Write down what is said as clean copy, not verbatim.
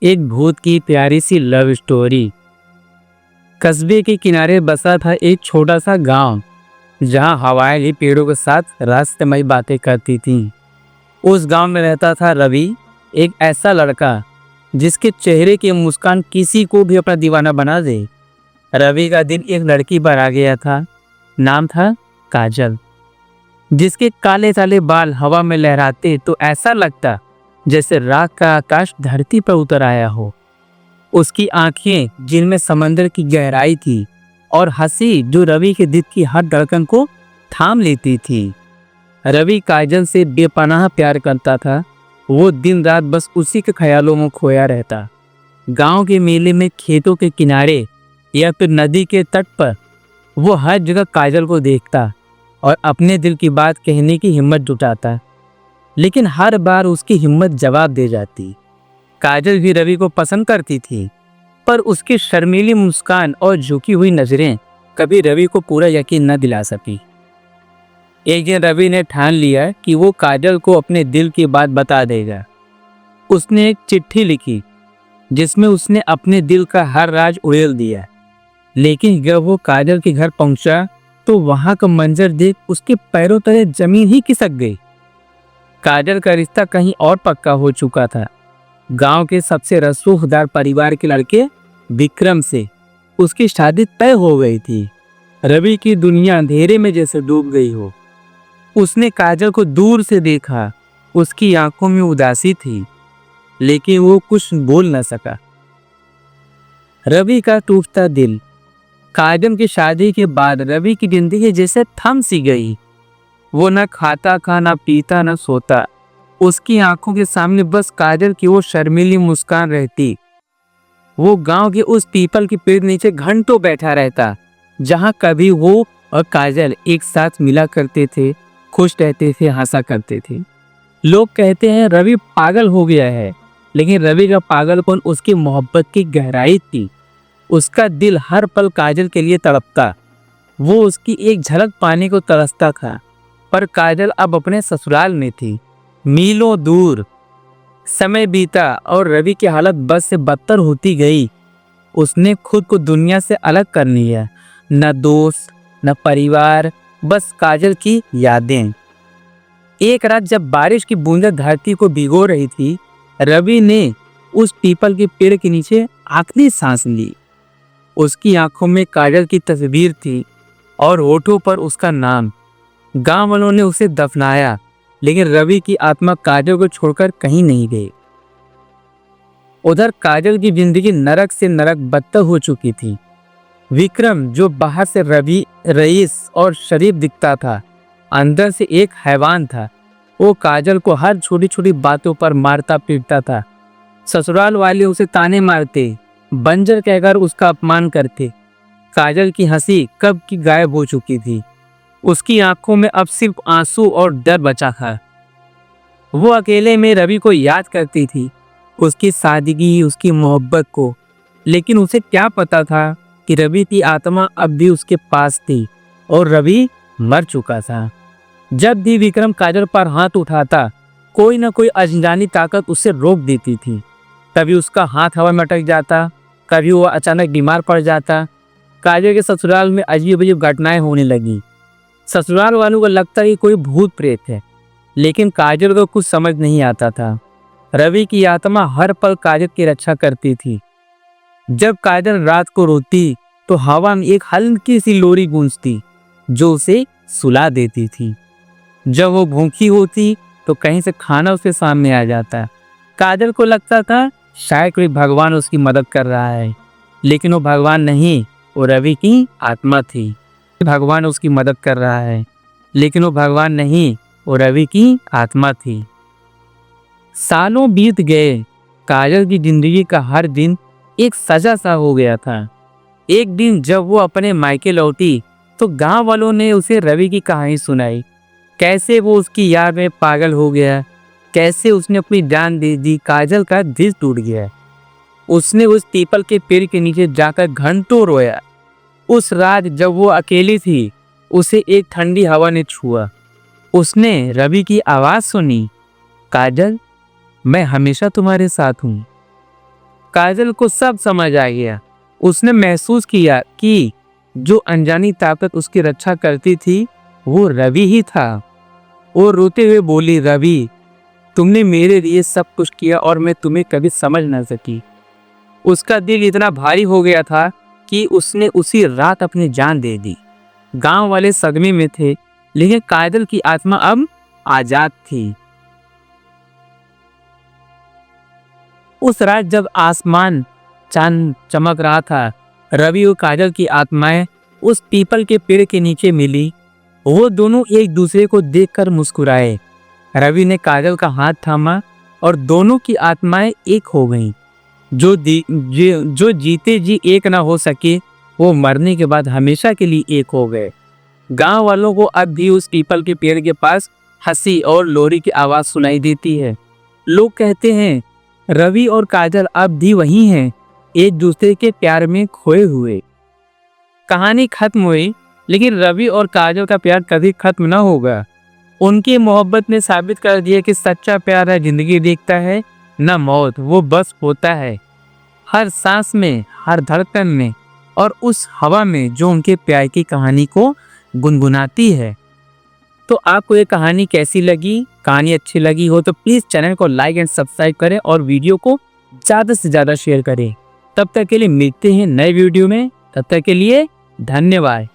एक भूत की प्यारी सी लव स्टोरी। कस्बे के किनारे बसा था एक छोटा सा गांव, जहां हवाएं भी पेड़ों के साथ रहस्यमयी बातें करती थीं। उस गांव में रहता था रवि, एक ऐसा लड़का जिसके चेहरे की मुस्कान किसी को भी अपना दीवाना बना दे। रवि का दिल एक लड़की पर आ गया था। नाम था काजल, जिसके काले काले बाल हवा में लहराते तो ऐसा लगता जैसे रात का आकाश धरती पर उतर आया हो। उसकी आंखें जिनमें समंदर की गहराई थी, और हंसी जो रवि के दिल की हर धड़कन को थाम लेती थी। रवि काजल से बेपनाह प्यार करता था। वो दिन रात बस उसी के ख्यालों में खोया रहता। गांव के मेले में, खेतों के किनारे या फिर नदी के तट पर वो हर जगह काजल को देखता और अपने दिल की बात कहने की हिम्मत जुटाता। लेकिन हर बार उसकी हिम्मत जवाब दे जाती। काजल भी रवि को पसंद करती थी, पर उसकी शर्मीली मुस्कान और झुकी हुई नजरें कभी रवि को पूरा यकीन न दिला सकी। एक दिन रवि ने ठान लिया कि वो काजल को अपने दिल की बात बता देगा। उसने एक चिट्ठी लिखी जिसमें उसने अपने दिल का हर राज उड़ेल दिया। लेकिन जब वो काजल के घर पहुंचा तो वहां का मंजर देख उसके पैरों तले जमीन ही खिसक गई। काजल का रिश्ता कहीं और पक्का हो चुका था। गांव के सबसे रसूखदार परिवार के लड़के विक्रम से उसकी शादी तय हो गई थी। रवि की दुनिया अंधेरे में जैसे डूब गई हो। उसने काजल को दूर से देखा। उसकी आंखों में उदासी थी, लेकिन वो कुछ बोल न सका। रवि का टूटता दिल। काजल की शादी के बाद रवि की जिंदगी जैसे थम सी गई। वो न खाता था, न पीता, न सोता। उसकी आंखों के सामने बस काजल की वो शर्मीली मुस्कान रहती। वो गांव के उस पीपल के पेड़ नीचे घंटों बैठा रहता, जहां कभी वो और काजल एक साथ मिला करते थे, खुश रहते थे, हंसा करते थे। लोग कहते हैं रवि पागल हो गया है, लेकिन रवि का पागलपन उसकी मोहब्बत की गहराई थी। उसका दिल हर पल काजल के लिए तड़पता। वो उसकी एक झलक पाने को तरसता था। पर काजल अब अपने ससुराल में थी, मीलों दूर। समय बीता और रवि की हालत बस से बदतर होती गई। उसने खुद को दुनिया से अलग कर लिया। न दोस्त, न परिवार, बस काजल की यादें। एक रात जब बारिश की बूंदें धरती को भिगो रही थी, रवि ने उस पीपल के पेड़ के नीचे आखिरी सांस ली। उसकी आंखों में काजल की तस्वीर थी और होठों पर उसका नाम। गांव वालों ने उसे दफनाया, लेकिन रवि की आत्मा काजल को छोड़कर कहीं नहीं गई। उधर काजल की जिंदगी नरक से नरक बदतर हो चुकी थी। विक्रम, जो बाहर से रवि रईस और शरीफ दिखता था, अंदर से एक हैवान था। वो काजल को हर छोटी छोटी बातों पर मारता पीटता था। ससुराल वाले उसे ताने मारते, बंजर कहकर उसका अपमान करते। काजल की हंसी कब की गायब हो चुकी थी। उसकी आंखों में अब सिर्फ आंसू और डर बचा था। वो अकेले में रवि को याद करती थी, उसकी सादगी, उसकी मोहब्बत को। लेकिन उसे क्या पता था कि रवि की आत्मा अब भी उसके पास थी और रवि मर चुका था। जब भी विक्रम काजल पर हाथ उठाता, कोई ना कोई अनजानी ताकत उसे रोक देती थी। कभी उसका हाथ हवा में अटक जाता, कभी वो अचानक बीमार पड़ जाता। काजल के ससुराल में अजीब अजीब घटनाएं होने लगी। ससुराल वालों को लगता कि कोई भूत प्रेत है, लेकिन काजल को कुछ समझ नहीं आता था। रवि की आत्मा हर पल काजल की रक्षा करती थी। जब काजल रात को रोती तो हवा में एक हल्की सी लोरी गूंजती, जो उसे सुला देती थी। जब वो भूखी होती तो कहीं से खाना उसके सामने आ जाता। काजल को लगता था शायद कोई भगवान उसकी मदद कर रहा है, लेकिन वो भगवान नहीं, वो रवि की आत्मा थी। भगवान उसकी मदद कर रहा है, लेकिन वो भगवान नहीं, वो रवि की आत्मा थी। सालों बीत गए। काजल की जिंदगी का हर दिन एक सजा सा हो गया था। एक दिन जब वो अपने मायके लौटी तो गांव वालों ने उसे रवि की कहानी सुनाई। कैसे वो उसकी याद में पागल हो गया, कैसे उसने अपनी जान दे दी। काजल का दिल टूट गया। उसने उस पीपल के पेड़ के नीचे जाकर घंटों रोया। उस रात जब वो अकेली थी, उसे एक ठंडी हवा ने छुआ। उसने रवि की आवाज सुनी, काजल, मैं हमेशा तुम्हारे साथ हूँ। काजल को सब समझ आ गया। उसने महसूस किया कि जो अनजानी ताकत उसकी रक्षा करती थी वो रवि ही था। वो रोते हुए बोली, रवि, तुमने मेरे लिए सब कुछ किया और मैं तुम्हें कभी समझ ना सकी। उसका दिल इतना भारी हो गया था कि उसने उसी रात अपनी जान दे दी। गांव वाले सदमे में थे, लेकिन काजल की आत्मा अब आजाद थी। उस रात जब आसमान चांद चमक रहा था, रवि और काजल की आत्माएं उस पीपल के पेड़ के नीचे मिली। वो दोनों एक दूसरे को देखकर मुस्कुराए। रवि ने काजल का हाथ थामा और दोनों की आत्माएं एक हो गईं। जो जीते जी एक ना हो सके, वो मरने के बाद हमेशा के लिए एक हो गए। गांव वालों को अब भी उस पीपल के पेड़ के पास हंसी और लोरी की आवाज सुनाई देती है। लोग कहते हैं रवि और काजल अब भी वही हैं, एक दूसरे के प्यार में खोए हुए। कहानी खत्म हुई, लेकिन रवि और काजल का प्यार कभी खत्म ना होगा। उनकी मोहब्बत ने साबित कर दिया कि सच्चा प्यार है जिंदगी देखता है न मौत, वो बस होता है हर सांस में, हर धड़कन में और उस हवा में जो उनके प्यार की कहानी को गुनगुनाती है। तो आपको ये कहानी कैसी लगी? कहानी अच्छी लगी हो तो प्लीज़ चैनल को लाइक एंड सब्सक्राइब करें और वीडियो को ज़्यादा से ज़्यादा शेयर करें। तब तक के लिए मिलते हैं नए वीडियो में। तब तक के लिए धन्यवाद।